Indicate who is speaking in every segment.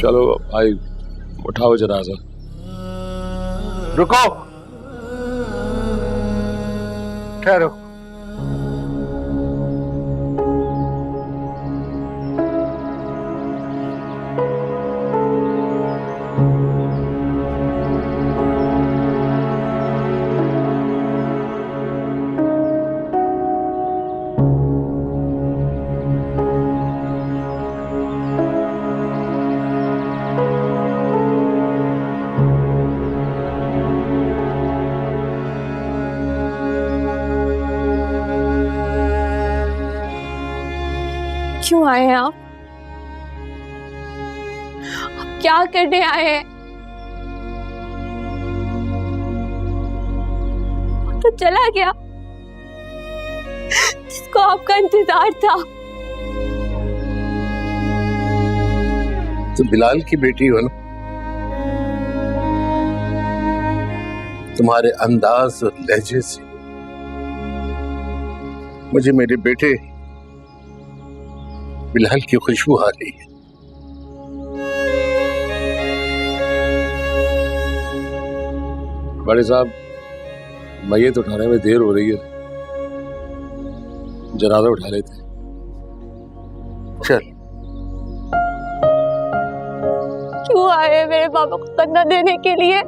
Speaker 1: चलो भाई उठाओ जनाजा।
Speaker 2: रुको, ठहरो।
Speaker 3: क्यों आए हैं आप? क्या करने आए हैं? तो चला गया जिसको आपका इंतजार था।
Speaker 2: तो बिलाल की बेटी हो ना, तुम्हारे अंदाज और लहजे से मुझे मेरे बेटे बिलाल की खुशबू आ रही है।
Speaker 1: बड़े साहब मैयत उठाने में देर हो रही है, जनाजा उठा लेते।
Speaker 2: चल।
Speaker 3: क्यों आए मेरे पापा को कंधा देने के लिए?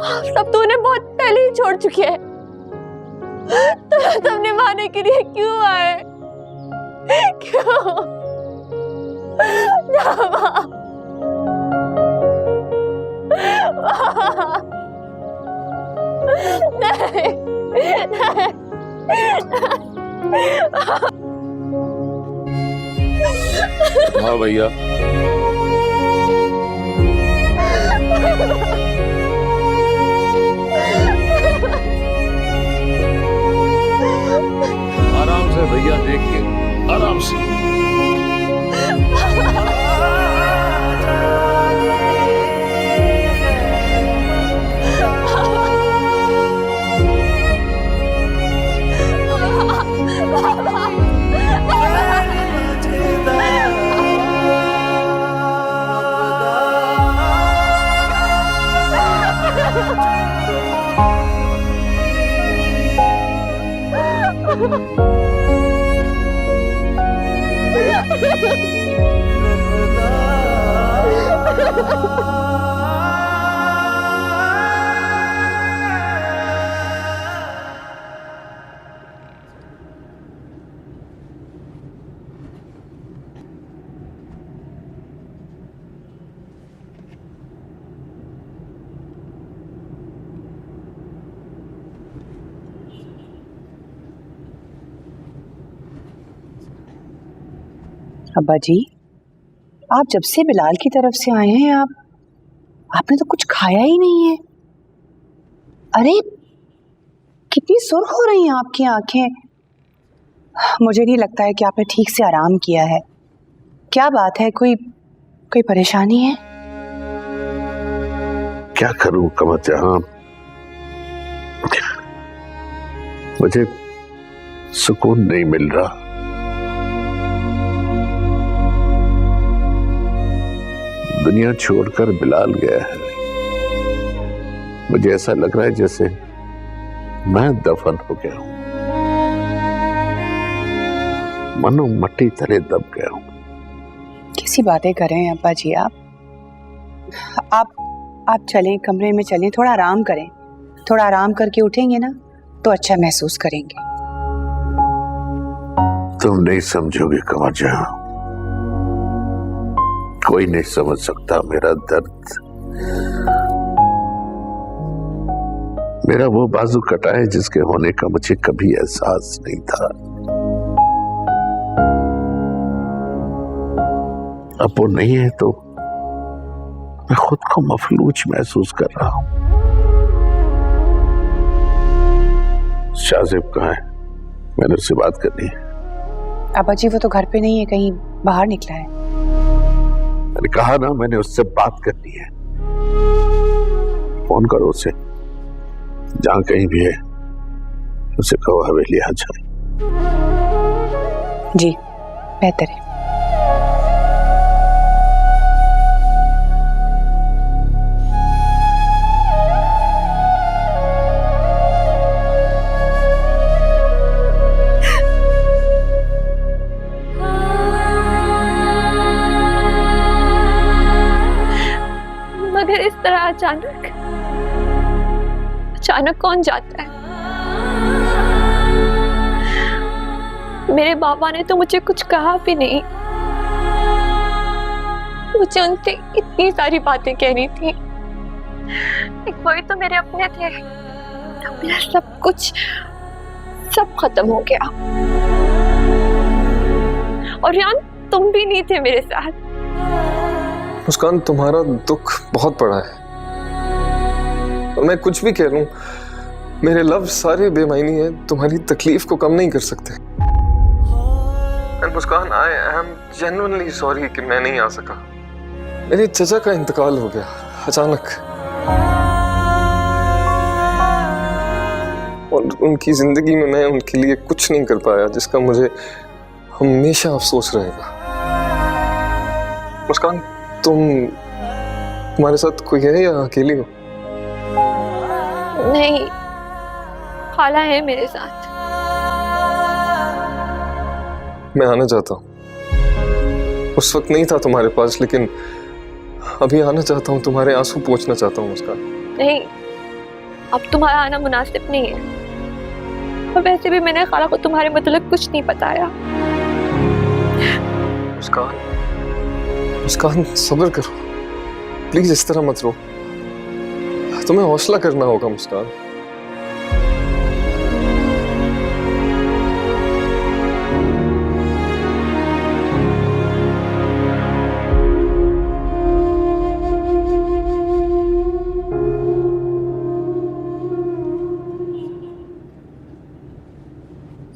Speaker 3: आप सब तो उन्हें बहुत पहले ही छोड़ चुके हैं, तो तुम निभाने के लिए क्यों आए? क्यों?
Speaker 1: हाँ भैया, आराम से भैया, देख के आराम से।
Speaker 4: अब्बा जी, आप जब से बिलाल की तरफ से आए हैं आपने तो कुछ खाया ही नहीं है। अरे कितनी सुर्ख हो रही हैं आपकी आंखें। मुझे नहीं लगता है कि आपने ठीक से आराम किया है। क्या बात है, कोई परेशानी है?
Speaker 2: क्या करूं कमर जहां, मुझे सुकून नहीं मिल रहा। दुनिया छोड़कर बिलाल गया है। मुझे ऐसा लग रहा है जैसे मैं दफन हो गया हूं, मनो मट्टी तले दब गया हूं।
Speaker 4: कैसी बातें कर रहे हैं अब्बा जी आप चलें, कमरे में चलें, थोड़ा आराम करें। थोड़ा आराम करके उठेंगे ना तो अच्छा महसूस करेंगे।
Speaker 2: तुम नहीं समझोगे कमर जहां, कोई नहीं समझ सकता मेरा दर्द। मेरा वो बाजू कटा है जिसके होने का मुझे कभी एहसास नहीं था। अब वो नहीं है तो मैं खुद को मफलूज महसूस कर रहा हूं। शाहजेब कहाँ है? मैंने उससे बात करनी है।
Speaker 4: अब्बा जी वो तो घर पे नहीं है, कहीं बाहर निकला है।
Speaker 2: मैंने कहा ना, मैंने उससे बात करनी है। फोन करो उसे, जहां कहीं भी है उसे कहो हवेली आ जाए।
Speaker 4: जी बेहतर है।
Speaker 3: मगर इस तरह अचानक कौन जाता है? मेरे बाबा ने तो मुझे कुछ कहा भी नहीं। मुझे उनसे इतनी सारी बातें कहनी थी। एक वही तो मेरे अपने थे। अब मेरा सब खत्म हो गया। और यान तुम भी नहीं थे मेरे साथ।
Speaker 5: मुस्कान, तुम्हारा दुख बहुत बड़ा है और मैं कुछ भी कह लूं, मेरे लफ्ज सारे बेमायनी हैं, तुम्हारी तकलीफ को कम नहीं कर सकते। मुस्कान, आई एम जेन्युइनली सॉरी कि मैं नहीं आ सका। मेरी चचा का इंतकाल हो गया अचानक और उनकी जिंदगी में मैं उनके लिए कुछ नहीं कर पाया, जिसका मुझे हमेशा अफसोस रहेगा। मुस्कान, तुम्हारे साथ कोई है या अकेली हो?
Speaker 3: नहीं, खाला है मेरे साथ।
Speaker 5: मैं आना चाहता हूँ। उस वक्त नहीं था तुम्हारे पास, लेकिन अभी आना चाहता हूँ, तुम्हारे आंसू पोंछना चाहता हूँ मुस्कान।
Speaker 3: नहीं, अब तुम्हारा आना मुनासिब नहीं है। और वैसे भी मैंने खाला को तुम्हारे मतलब कुछ नहीं बताया।
Speaker 5: मुस्कान, सब्र करो प्लीज, इस तरह मत रो। तुम्हें हौसला करना होगा मुस्कान।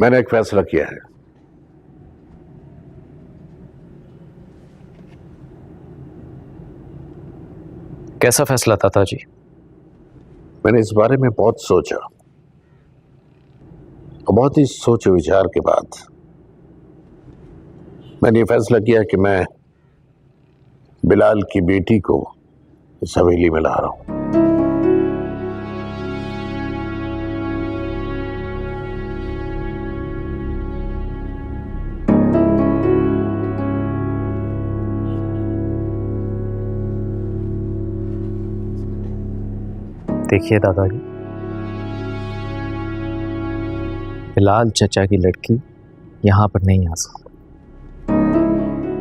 Speaker 2: मैंने एक फैसला किया है।
Speaker 6: कैसा फैसला ताता जी?
Speaker 2: मैंने इस बारे में बहुत सोचा और बहुत ही सोचे विचार के बाद मैंने ये फैसला किया कि मैं बिलाल की बेटी को इस हवेली में ला रहा हूं।
Speaker 6: देखिए दादाजी, बिलाल चचा की लड़की यहाँ पर नहीं आ सकती।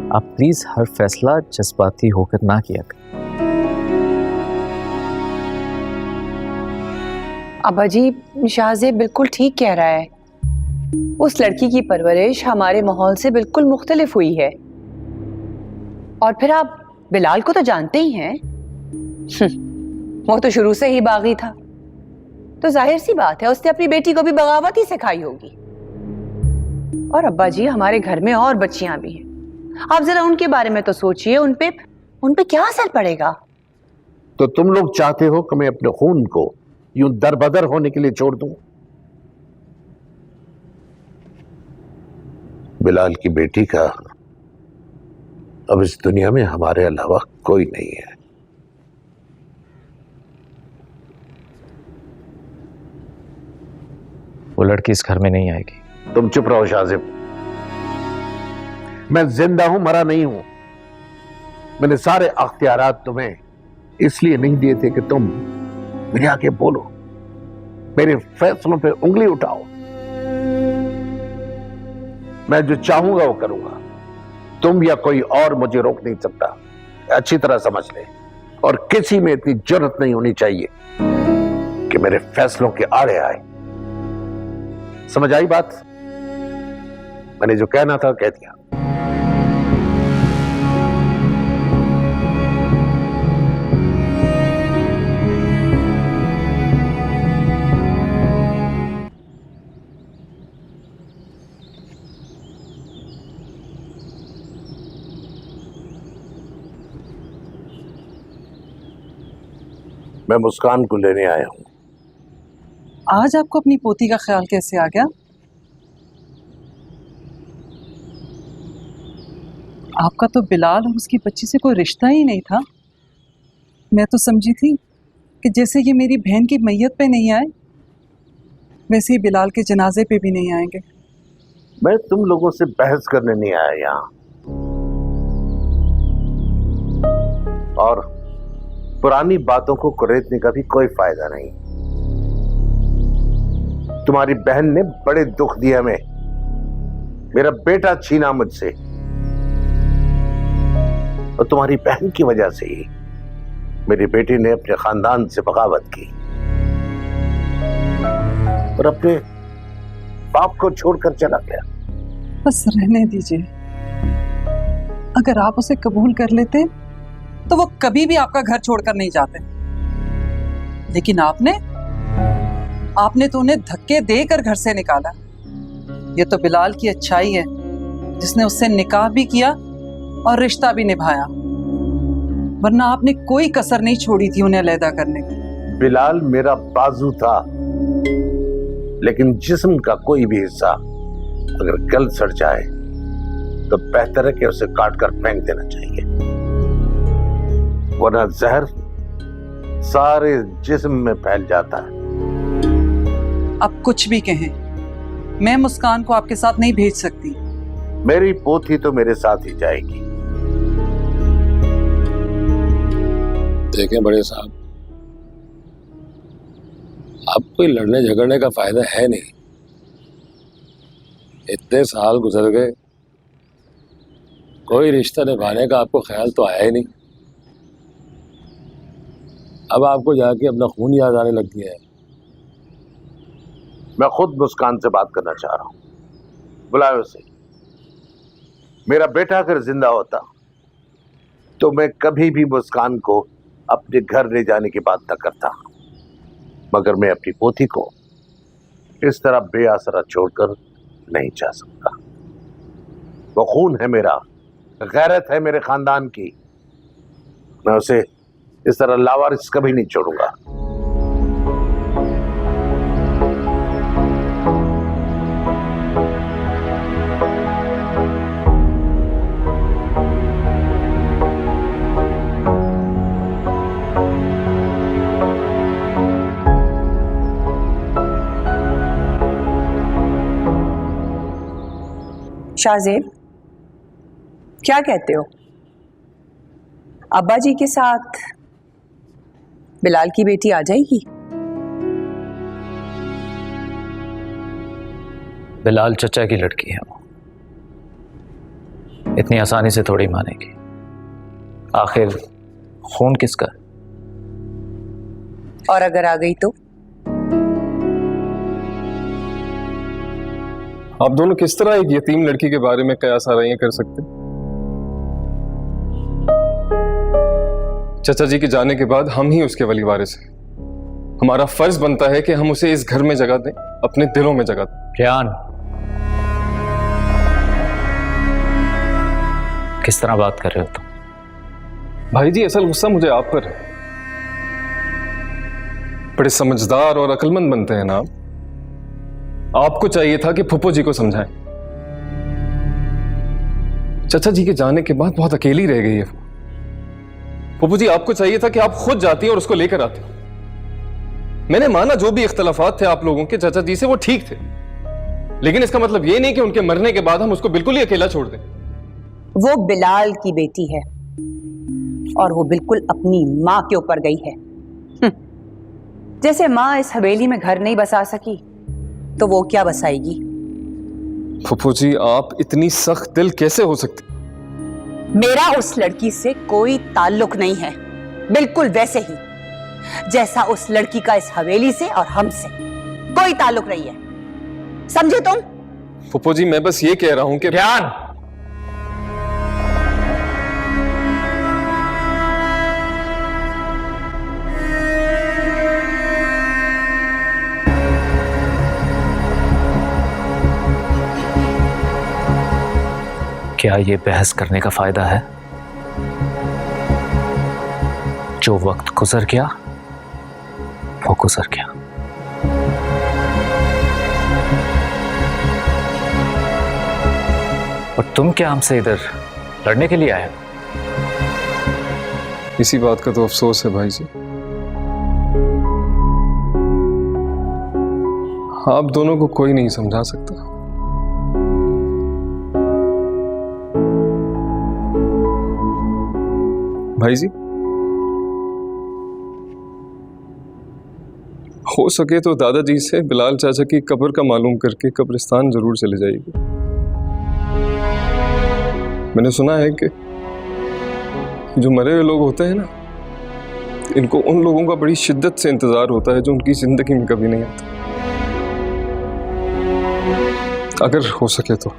Speaker 6: आप प्लीज हर फैसला जज्बाती होकर ना किया करें।
Speaker 4: अब्बा जी, शाहज़ेब बिल्कुल ठीक कह रहा है। उस लड़की की परवरिश हमारे माहौल से बिल्कुल मुख्तलिफ हुई है। और फिर आप बिलाल को तो जानते ही हैं। वो तो शुरू से ही बागी था, तो जाहिर सी बात है उसने अपनी बेटी को भी बगावत ही सिखाई होगी। और अब्बा जी, हमारे घर में और बच्चियां भी हैं। आप जरा उनके बारे में तो सोचिए, उन पे क्या असर पड़ेगा।
Speaker 2: तो तुम लोग चाहते हो कि मैं अपने खून को यूं दरबदर होने के लिए छोड़ दूं? बिलाल की बेटी का अब इस दुनिया में हमारे अलावा कोई नहीं है।
Speaker 6: वो लड़की इस घर में नहीं आएगी।
Speaker 2: तुम चुप रहो शाहज़ेब। मैं जिंदा हूं, मरा नहीं हूं। मैंने सारे अख्तियारात तुम्हें इसलिए नहीं दिए थे कि तुम मेरे आगे बोलो, मेरे फैसलों पे उंगली उठाओ। मैं जो चाहूंगा वो करूंगा। तुम या कोई और मुझे रोक नहीं सकता, अच्छी तरह समझ ले। और किसी में इतनी जरूरत नहीं होनी चाहिए कि मेरे फैसलों के आड़े आए। समझ आई बात? मैंने जो कहना था कह दिया। मैं मुस्कान को लेने आया हूं।
Speaker 7: आज आपको अपनी पोती का ख्याल कैसे आ गया? आपका तो बिलाल और उसकी बच्ची से कोई रिश्ता ही नहीं था। मैं तो समझी थी कि जैसे ये मेरी बहन की मैयत पे नहीं आए, वैसे ही बिलाल के जनाजे पे भी नहीं आएंगे।
Speaker 2: मैं तुम लोगों से बहस करने नहीं आया यहाँ, और पुरानी बातों को कुरेदने का भी कोई फायदा नहीं। तुम्हारी बहन ने बड़े दुख दिए हमें, मेरा बेटा छीना मुझसे, और तुम्हारी बहन की वजह से ही मेरी बेटी ने अपने खानदान से बगावत की और अपने बाप को छोड़कर चला गया।
Speaker 7: बस रहने दीजिए, अगर आप उसे कबूल कर लेते तो वो कभी भी आपका घर छोड़कर नहीं जाते, लेकिन आपने तो उन्हें धक्के देकर घर से निकाला। ये तो बिलाल की अच्छाई है जिसने उससे निकाह भी किया और रिश्ता भी निभाया, वरना आपने कोई कसर नहीं छोड़ी थी उन्हें अलहदा करने की।
Speaker 2: बिलाल मेरा बाजू था, लेकिन जिस्म का कोई भी हिस्सा अगर गल सड़ जाए तो बेहतर है कि उसे काटकर फेंक देना चाहिए, वरना जहर सारे जिस्म में फैल जाता है।
Speaker 7: अब कुछ भी कहें, मैं मुस्कान को आपके साथ नहीं भेज सकती।
Speaker 2: मेरी पोती तो मेरे साथ ही जाएगी।
Speaker 1: देखें बड़े साहब, अब कोई लड़ने झगड़ने का फायदा है नहीं। इतने साल गुजर गए, कोई रिश्ता निभाने का आपको ख्याल तो आया ही नहीं। अब आपको जाके अपना खून याद आने लग गया है।
Speaker 2: मैं खुद मुस्कान से बात करना चाह रहा हूं, बुलाओ उसे। मेरा बेटा अगर जिंदा होता तो मैं कभी भी मुस्कान को अपने घर ले जाने की बात न करता, मगर मैं अपनी पोती को इस तरह बेआसरा छोड़कर नहीं जा सकता। वो खून है मेरा, गैरत है मेरे खानदान की, मैं उसे इस तरह लावारिस कभी नहीं छोड़ूंगा।
Speaker 4: शाहजेब, क्या कहते हो? अब्बा जी के साथ बिलाल की बेटी आ जाएगी?
Speaker 6: बिलाल चचा की लड़की है, वो इतनी आसानी से थोड़ी मानेगी। आखिर खून किसका?
Speaker 4: और अगर आ गई तो?
Speaker 5: आप दोनों किस तरह एक यतीम लड़की के बारे में कयास आराइयां कर सकते? चाचा जी के जाने के बाद हम ही उसके वली वारिस हैं। हमारा फर्ज बनता है कि हम उसे इस घर में जगह दें, अपने दिलों में जगह दें।
Speaker 6: जान, किस तरह बात कर रहे हो तुम?
Speaker 5: भाई जी, असल गुस्सा मुझे आप पर है। बड़े समझदार और अक्लमंद बनते हैं ना। आपको चाहिए था कि फुप्पो जी को समझाएं। चाचा जी के जाने के बाद बहुत अकेली रह गई है फुप्पो जी। आपको चाहिए था कि आप खुद जाती और उसको लेकर आती। मैंने माना जो भी इख्तलाफात थे आप लोगों के चाचा जी से, वो ठीक थे, लेकिन इसका मतलब ये नहीं कि उनके मरने के बाद हम उसको बिल्कुल ही अकेला छोड़ दें।
Speaker 4: वो बिलाल की बेटी है और वो बिल्कुल अपनी माँ के ऊपर गई है। जैसे माँ इस हवेली में घर नहीं बसा सकी तो वो क्या बसाएगी?
Speaker 5: फुप्पो जी, आप इतनी सख्त दिल कैसे हो सकती?
Speaker 4: मेरा उस लड़की से कोई ताल्लुक नहीं है, बिल्कुल वैसे ही जैसा उस लड़की का इस हवेली से और हमसे कोई ताल्लुक नहीं है। समझे तुम?
Speaker 5: फुप्पो जी, मैं बस ये कह रहा हूं कि
Speaker 6: ध्यान, क्या ये बहस करने का फायदा है? जो वक्त गुजर गया वो गुजर गया। और तुम क्या हमसे इधर लड़ने के लिए आया?
Speaker 5: इसी बात का तो अफसोस है भाई जी। आप दोनों को कोई नहीं समझा सकता। भाई जी, हो सके तो दादाजी से बिलाल चाचा की कब्र का मालूम करके कब्रिस्तान जरूर चले जाइए। मैंने सुना है कि जो मरे हुए लोग होते हैं ना, इनको उन लोगों का बड़ी शिद्दत से इंतजार होता है जो उनकी जिंदगी में कभी नहीं आता। अगर हो सके तो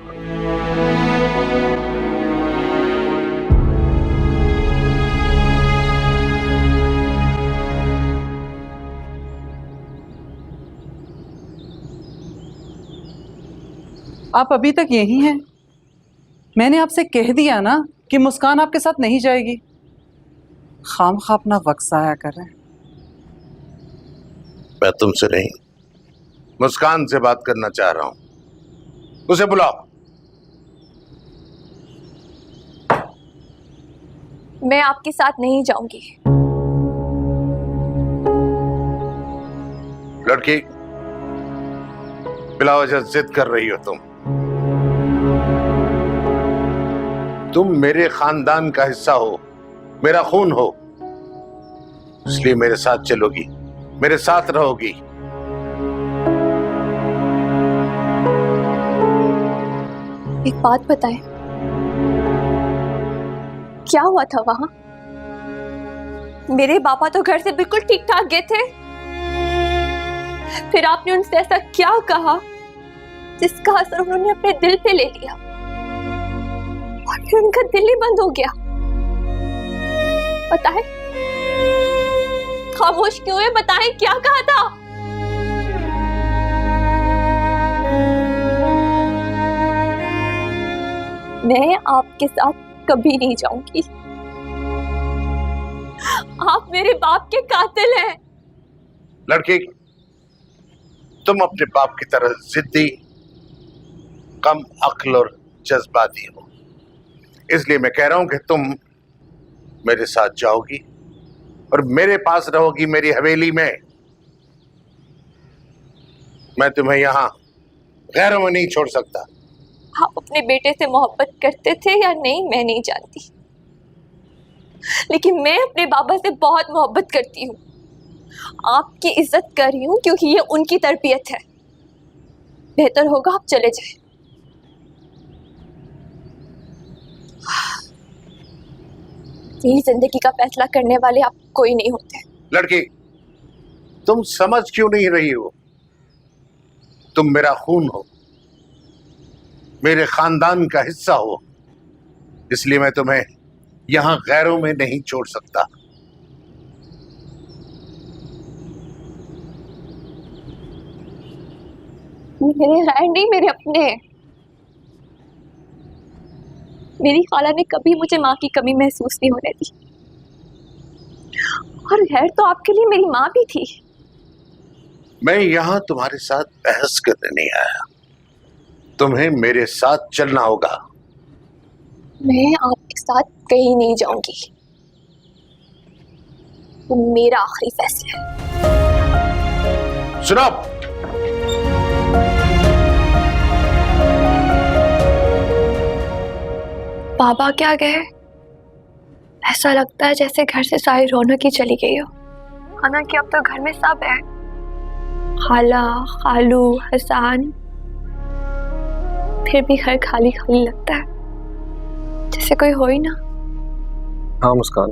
Speaker 7: आप अभी तक यही हैं? मैंने आपसे कह दिया ना कि मुस्कान आपके साथ नहीं जाएगी। खामखा अपना वक्त ज़ाया कर रहे हैं।
Speaker 2: मैं तुमसे नहीं, मुस्कान से बात करना चाह रहा हूं। उसे बुलाओ।
Speaker 3: मैं आपके साथ नहीं जाऊंगी।
Speaker 2: लड़की, बिला वजह जिद कर रही हो तुम मेरे खानदान का हिस्सा हो, मेरा खून हो, इसलिए मेरे साथ चलोगी, मेरे साथ रहोगी।
Speaker 3: एक बात बताएं, क्या हुआ था वहां? मेरे पापा तो घर से बिल्कुल ठीक ठाक गए थे, फिर आपने उनसे ऐसा क्या कहा जिसका असर उन्होंने अपने दिल पे ले लिया और फिर उनका दिल ही बंद हो गया? बताएं, खामोश क्यों है? बताएं, क्या कहा था? मैं आपके साथ कभी नहीं जाऊंगी। आप मेरे बाप के कातिल हैं।
Speaker 2: लड़की, तुम अपने बाप की तरह जिद्दी, कम अक्ल और जज्बाती हो, इसलिए मैं कह रहा हूं कि तुम मेरे साथ जाओगी और मेरे पास रहोगी, मेरी हवेली में। मैं तुम्हें यहां गैरों में नहीं छोड़ सकता।
Speaker 3: आप अपने बेटे से मोहब्बत करते थे या नहीं मैं नहीं जानती, लेकिन मैं अपने बाबा से बहुत मोहब्बत करती हूँ। आपकी इज्जत कर रही हूँ क्योंकि ये उनकी तरबियत है। बेहतर होगा आप चले जाएं। मेरी जिंदगी का फैसला करने वाले आप कोई नहीं होते।
Speaker 2: लड़की, तुम समझ क्यों नहीं रही हो? तुम मेरा खून हो, मेरे खानदान का हिस्सा हो, इसलिए मैं तुम्हें यहां गैरों में नहीं छोड़ सकता।
Speaker 3: मेरे गैर नहीं, मेरे अपने। मेरी खाला ने कभी मुझे माँ की कमी महसूस नहीं होने दी, और गैर तो आपके लिए मेरी माँ भी थी।
Speaker 2: मैं यहां तुम्हारे साथ बहस करने नहीं आया, तुम्हें मेरे साथ चलना होगा।
Speaker 3: मैं आपके साथ कहीं नहीं जाऊंगी, वो मेरा आखिरी फैसला है।
Speaker 2: सुनो,
Speaker 3: बाबा क्या गए? ऐसा लगता है जैसे घर से सारी रौनक ही चली गई हो। हालांकि अब तो घर में सब है, खाला, खालू, हसन, फिर भी घर खाली खाली लगता है, जैसे कोई हो ही ना।
Speaker 5: हाँ मुस्कान,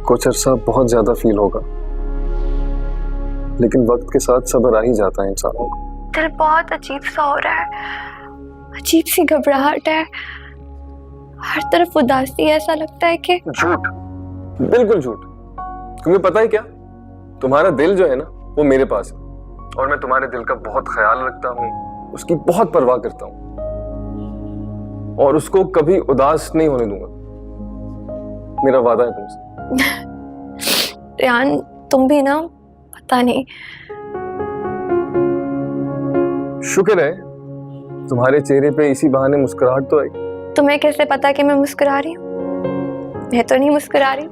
Speaker 5: कुछ अरसा बहुत ज्यादा फील होगा, लेकिन वक्त के साथ सब्र आ ही जाता है इंसानों को।
Speaker 3: दिल बहुत अजीब सा हो रहा है, अजीब सी घबराहट है, हर तरफ उदासी है। ऐसा लगता है कि
Speaker 5: झूठ, बिल्कुल झूठ। तुम्हें पता है क्या, तुम्हारा दिल जो है ना वो मेरे पास है, और मैं तुम्हारे दिल का बहुत ख्याल रखता हूँ, उसकी बहुत परवाह करता हूँ, और उसको कभी उदास नहीं होने दूंगा। मेरा वादा है तुमसे।
Speaker 3: रियान, तुम भी ना, पता नहीं।
Speaker 5: शुक्र है तुम्हारे चेहरे पे इसी बहाने मुस्कुराहट तो आई।
Speaker 3: तुम्हें कैसे पता कि मैं मुस्कुरा रही हूँ? मैं तो नहीं मुस्कुरा रही।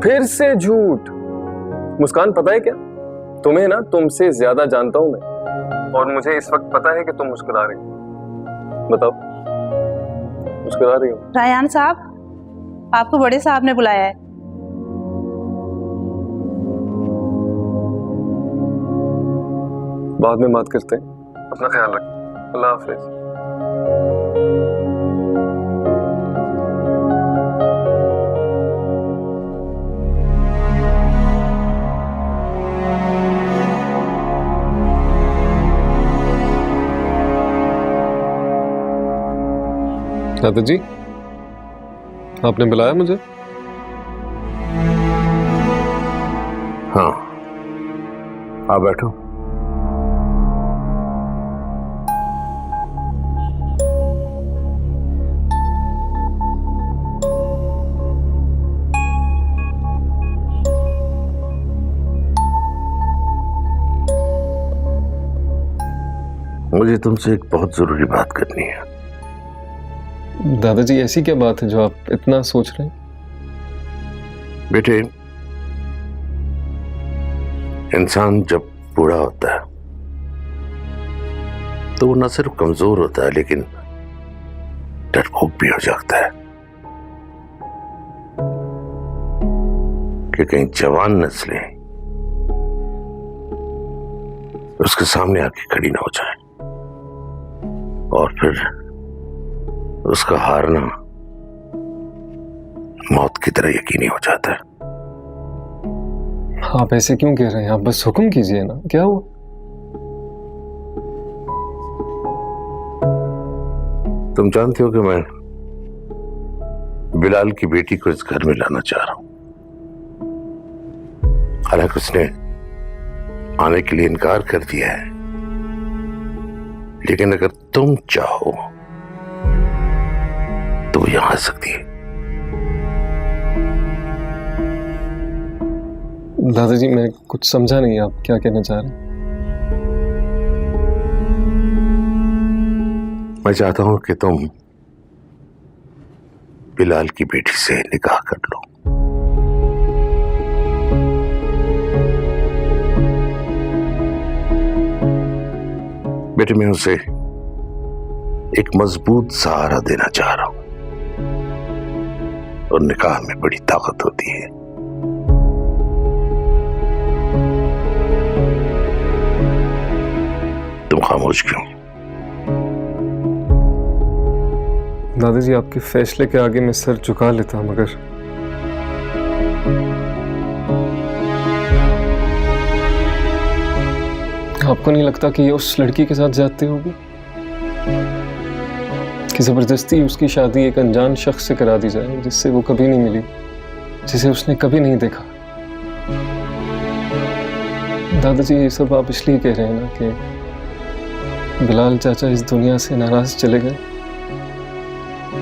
Speaker 5: फिर से झूठ। मुस्कान, पता है क्या, तुम्हें ना तुमसे ज्यादा जानता हूं मैं, और मुझे इस वक्त पता है कि तुम मुस्कुरा रही हो। बताओ, मुस्कुरा रही हो?
Speaker 8: रायहान साहब, आपको बड़े साहब ने बुलाया है।
Speaker 5: बाद में बात करते हैं, अपना ख्याल रख। अल्लाह हाफिज। दादा जी, आपने बुलाया मुझे?
Speaker 2: हाँ, आ बैठो। मुझे तुमसे एक बहुत जरूरी बात करनी है।
Speaker 5: दादाजी, ऐसी क्या बात है जो आप इतना सोच रहे हैं?
Speaker 2: बेटे, इंसान जब बूढ़ा होता है तो वो न सिर्फ कमजोर होता है लेकिन डरपोक भी हो जाता है कि कहीं जवान नस्लें उसके सामने आके खड़ी ना हो जाए और फिर उसका हारना मौत की तरह यकीनी हो जाता है।
Speaker 5: आप ऐसे क्यों कह रहे हैं? आप बस हुक्म कीजिए ना, क्या हुआ?
Speaker 2: तुम जानते हो कि मैं बिलाल की बेटी को इस घर में लाना चाह रहा हूं। हालांकि उसने आने के लिए इनकार कर दिया है, लेकिन अगर तुम चाहो तो वो यहां आ सकती है।
Speaker 5: दादाजी, मैं कुछ समझा नहीं, आप क्या कहना चाह रहे हैं?
Speaker 2: मैं चाहता हूं कि तुम बिलाल की बेटी से निकाह कर लो। बेटे, मैं उसे एक मजबूत सहारा देना चाह रहा हूं और निकाह में बड़ी ताकत होती है। तुम खामोश क्यों?
Speaker 5: दादाजी, आपके फैसले के आगे मैं सर झुका लेता, मगर आपको नहीं लगता कि ये उस लड़की के साथ जाते होगी कि जबरदस्ती उसकी शादी एक अनजान शख्स से करा दी जाए जिससे वो कभी नहीं मिली, जिसे उसने कभी नहीं देखा? दादाजी, ये सब आप इसलिए कह रहे हैं ना कि बिलाल चाचा इस दुनिया से नाराज चले गए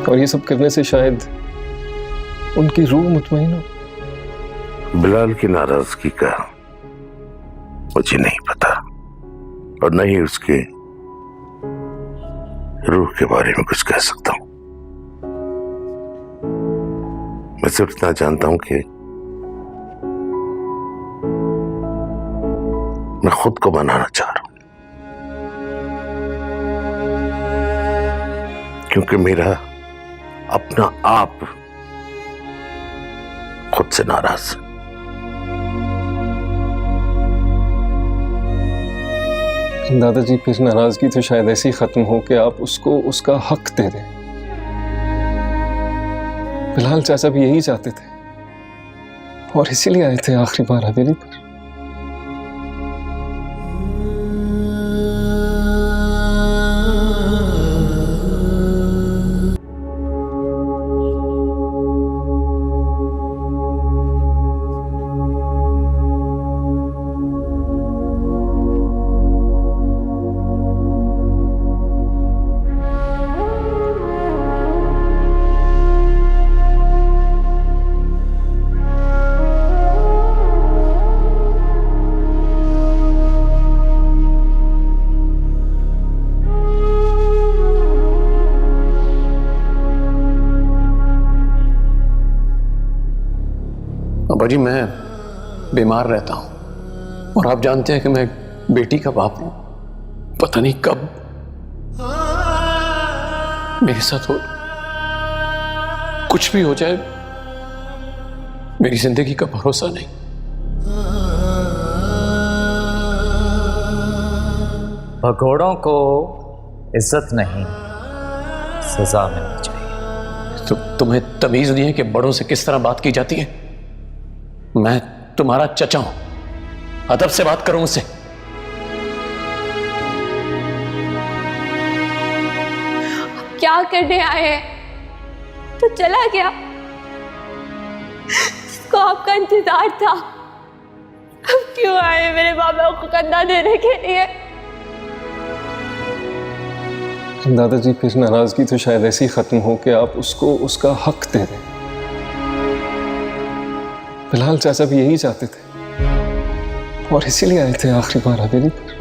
Speaker 5: और ये सब करने से शायद उनकी रूह मुतमईन हो।
Speaker 2: बिलाल की नाराजगी का मुझे नहीं पता और न ही उसके रूह के बारे में कुछ कह सकता हूं। मैं सिर्फ इतना जानता हूं कि मैं खुद को बनाना चाह रहा हूं, क्योंकि मेरा अपना आप खुद से नाराज है।
Speaker 5: दादाजी, फिर नाराजगी तो शायद ऐसी खत्म हो कि आप उसको उसका हक दे दें। बिलाल चाचा भी यही चाहते थे और इसीलिए आए थे आखिरी बार हवेली पर।
Speaker 1: अब्बा जी, मैं बीमार रहता हूं और आप जानते हैं कि मैं बेटी का बाप हूं। पता नहीं कब मेरे साथ हो, कुछ भी हो जाए, मेरी जिंदगी का भरोसा नहीं।
Speaker 6: भगोड़ों को इज्जत नहीं, सजा मिलनी चाहिए।
Speaker 1: तो तुम्हें तमीज नहीं है कि बड़ों से किस तरह बात की जाती है? मैं तुम्हारा चचा हूं, अदब से बात करो मुझसे।
Speaker 3: क्या करने आए हैं? तो चला गया, जिसको आपका इंतजार था। अब क्यों आए मेरे बाबा को कंधा देने के लिए?
Speaker 5: दादाजी, फिर नाराजगी तो शायद ऐसे ही खत्म हो कि आप उसको उसका हक दे दें। बिलाल चाचा भी यही चाहते थे और इसीलिए आए थे आखिरी बार हवेली पर।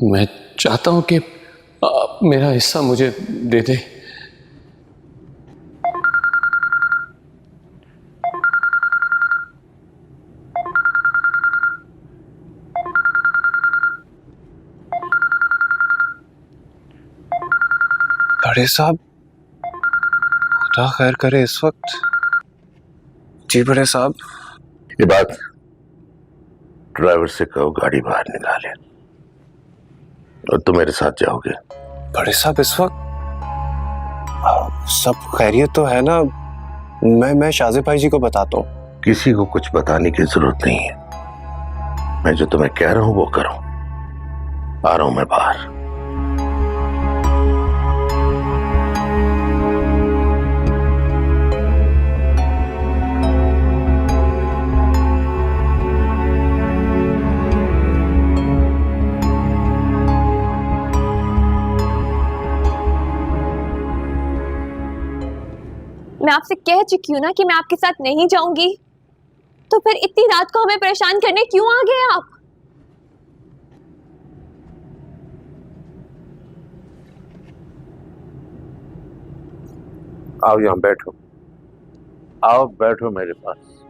Speaker 1: मैं चाहता हूं कि आप मेरा हिस्सा मुझे दे दे।
Speaker 9: बड़े साहब, खुदा खैर करे इस वक्त। जी बड़े साहब।
Speaker 2: ये बात ड्राइवर से कहो गाड़ी बाहर निकाले और तुम मेरे साथ जाओगे।
Speaker 9: बड़े साहब, इस वक्त सब खैरियत तो है ना? मैं शाज़े भाई जी को बताता हूँ।
Speaker 2: किसी को कुछ बताने की जरूरत नहीं है। मैं जो तुम्हें कह रहा हूं वो करो। आ रहा हूं मैं बाहर।
Speaker 3: मैं आपसे कह चुकी हूँ ना कि मैं आपके साथ नहीं जाऊंगी, तो फिर इतनी रात को हमें परेशान करने क्यों आ गए आप?
Speaker 2: आओ यहां बैठो, आओ बैठो मेरे पास।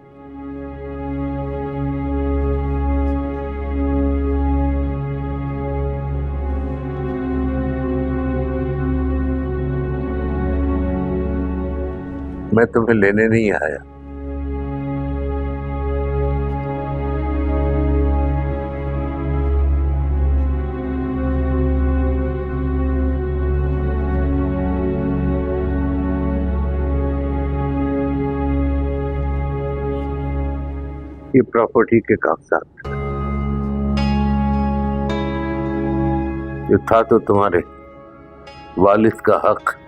Speaker 2: मैं तुम्हें लेने नहीं आया। ये प्रॉपर्टी के कागजात जो था तो तुम्हारे वालिद का हक,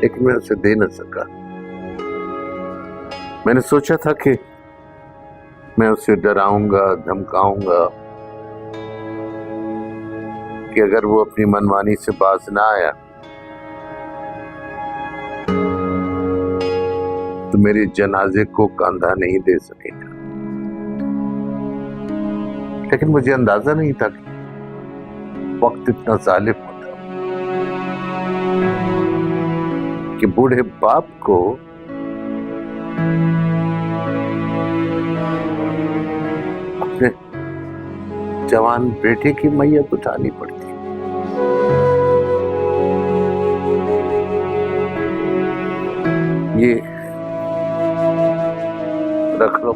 Speaker 2: लेकिन मैं उसे दे न सका। मैंने सोचा था कि मैं उसे डराऊंगा, धमकाऊंगा कि अगर वो अपनी मनमानी से बाज ना आया तो मेरे जनाजे को कंधा नहीं दे सकेगा। लेकिन मुझे अंदाजा नहीं था कि वक्त इतना जालिम होता कि बूढ़े बाप को अपने जवान बेटे की मैयत उठानी पड़ती। ये रख लो,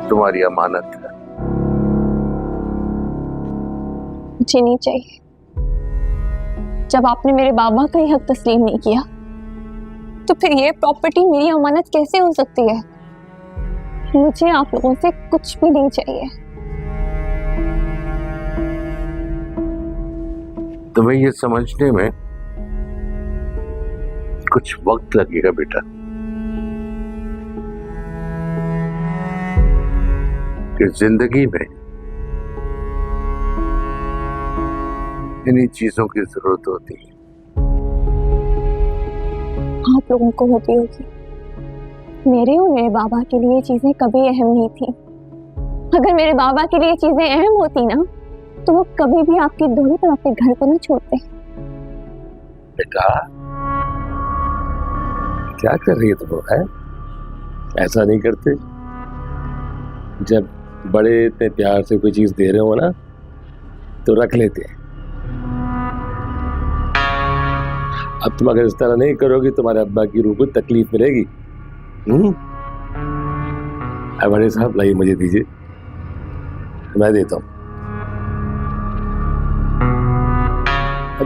Speaker 2: तुम्हारी अमानत है।
Speaker 3: मुझे नहीं चाहिए। जब आपने मेरे बाबा का ही हक तस्लीम नहीं किया, तो फिर ये प्रॉपर्टी मेरी अमानत कैसे हो सकती है? मुझे आप लोगों से कुछ भी नहीं चाहिए।
Speaker 2: तुम्हें ये समझने में कुछ वक्त लगेगा बेटा। कि जिंदगी में इन्हीं चीजों की जरूरत होती है।
Speaker 3: आप लोगों को होती होगी, मेरे और मेरे बाबा के लिए चीजें कभी अहम नहीं थी। अगर मेरे बाबा के लिए चीजें अहम होती ना, तो वो कभी भी आपकी दौलत और आपके घर को ना छोड़ते।
Speaker 2: बेटा क्या कर रही है तुम? है ऐसा नहीं करते। जब बड़े इतने प्यार से कोई चीज दे रहे हो ना, तो रख लेते हैं। अब तुम अगर इस तरह नहीं करोगी, तुम्हारे अब्बा की रूह को तकलीफ मिलेगी। बड़े साहब लाइए, मुझे दीजिए, मैं देता हूं।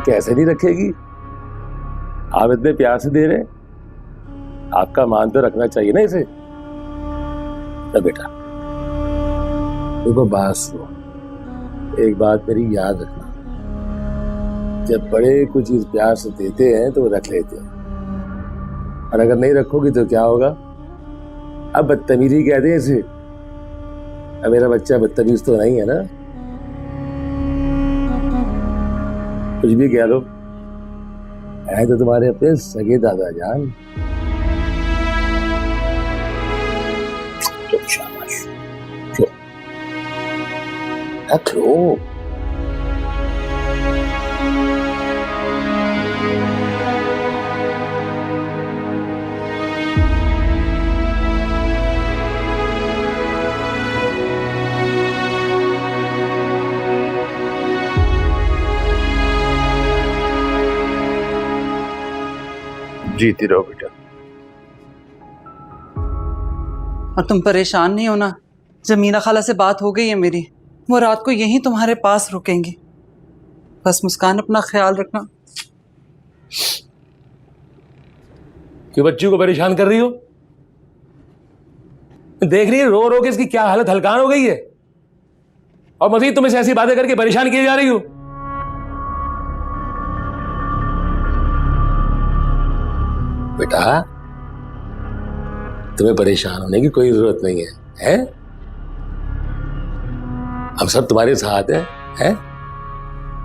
Speaker 2: कैसे नहीं रखेगी? आप इतने प्यार से दे रहे हैं, आपका मान तो रखना चाहिए ना इसे। तो बेटा देखो, बात सुनो, एक बात मेरी याद रखना, जब बड़े कुछ चीज प्यार से देते हैं तो वो रख लेते हैं, और अगर नहीं रखोगी तो क्या होगा? अब बदतमीजी कहते हैं इसे। अब मेरा बच्चा बदतमीज तो नहीं है ना? कुछ भी कह लो, है तो तुम्हारे अपने सगे दादा जान। शाबाश, रख लो। जीती रहो बेटा।
Speaker 7: और तुम परेशान नहीं होना, जब मीना खाला से बात हो गई है मेरी, वो रात को यहीं तुम्हारे पास रुकेंगी। बस मुस्कान, अपना ख्याल रखना।
Speaker 1: क्यों बच्ची को परेशान कर रही हो? देख रही है रो रो के इसकी क्या हालत हलकान हो गई है, और मजीद तुम इसे ऐसी बातें करके परेशान किए जा रही हो।
Speaker 2: बेटा तुम्हें परेशान होने की कोई जरूरत नहीं है, हैं? हम सब तुम्हारे साथ हैं?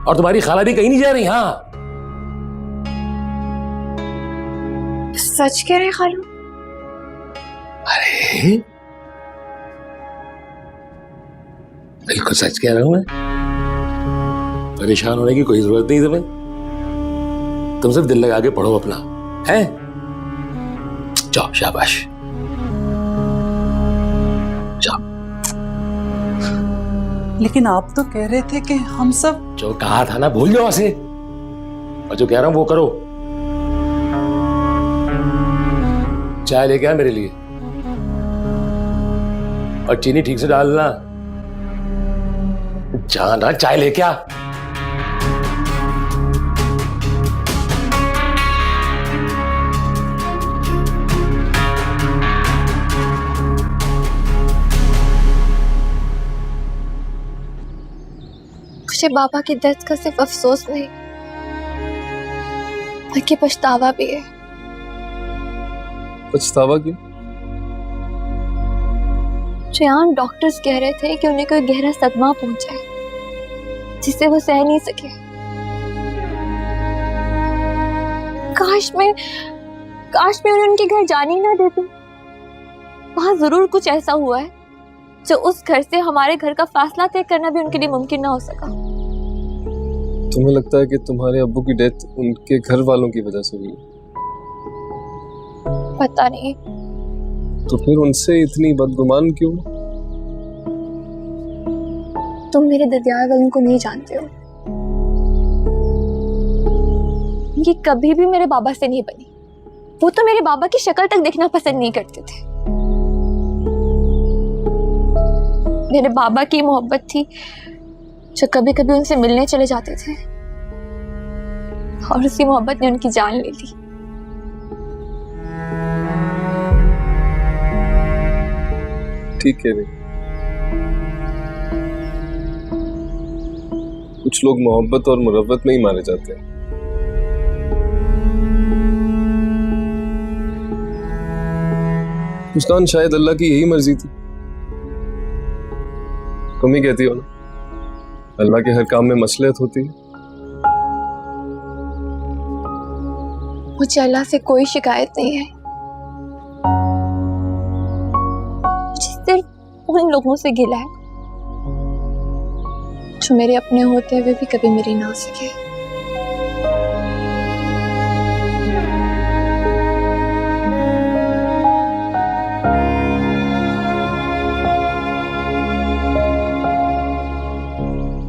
Speaker 2: और तुम्हारी खाला भी कहीं नहीं जा रही। हाँ,
Speaker 3: सच कह रहे खालू?
Speaker 2: अरे बिल्कुल सच कह रहा हूं मैं। परेशान होने की कोई जरूरत नहीं तुम्हें। तुम सिर्फ दिल लगा के पढ़ो अपना, हैं? जाओ, शाबाश, जाओ।
Speaker 7: लेकिन आप तो कह रहे थे कि हम सब।
Speaker 2: जो कहा था ना, भूल जाओ उसे, और जो कह रहा हूं वो करो। चाय लेके आ मेरे लिए, और चीनी ठीक से डालना। जाना, चाय लेके आ।
Speaker 3: मुझे बाबा की दर्द का सिर्फ अफसोस नहीं, बल्कि पछतावा भी है।
Speaker 5: पछतावा क्यों?
Speaker 3: जयान डॉक्टर्स कह रहे थे कि उन्हें कोई गहरा सदमा पहुंचा है, जिसे वो सह नहीं सके। काश मैं उन्हें उनके घर जाने ही ना देती। वहां जरूर कुछ ऐसा हुआ है जो उस घर से हमारे घर का फैसला तय करना भी उनके लिए मुमकिन ना हो सका।
Speaker 5: तुम्हें लगता है कि तुम्हारे अब्बू की डेथ उनके घर वालों की वजह से हुई?
Speaker 3: पता नहीं।
Speaker 5: तो फिर उनसे इतनी बदगुमान क्यों?
Speaker 3: तुम मेरे ददियार वालों को नहीं जानते हो। ये कभी भी मेरे बाबा से नहीं बनी। वो तो मेरे बाबा की शक्ल तक देखना पसंद नहीं करते थे। मेरे बाबा की मोहब्बत थी जो कभी कभी उनसे मिलने चले जाते थे, और उसी मोहब्बत ने उनकी जान ले ली।
Speaker 5: ठीक है, कुछ लोग मोहब्बत और मुरव्वत में ही मारे जाते हैं। मुस्कान, शायद अल्लाह की यही मर्जी थी तुम ही कहती हो ना, अल्लाह के हर काम में मसलियत होती है।
Speaker 3: मुझे अल्लाह से कोई शिकायत नहीं है, मुझे सिर्फ उन लोगों से गिला है जो मेरे अपने होते हुए भी कभी मेरी ना सके।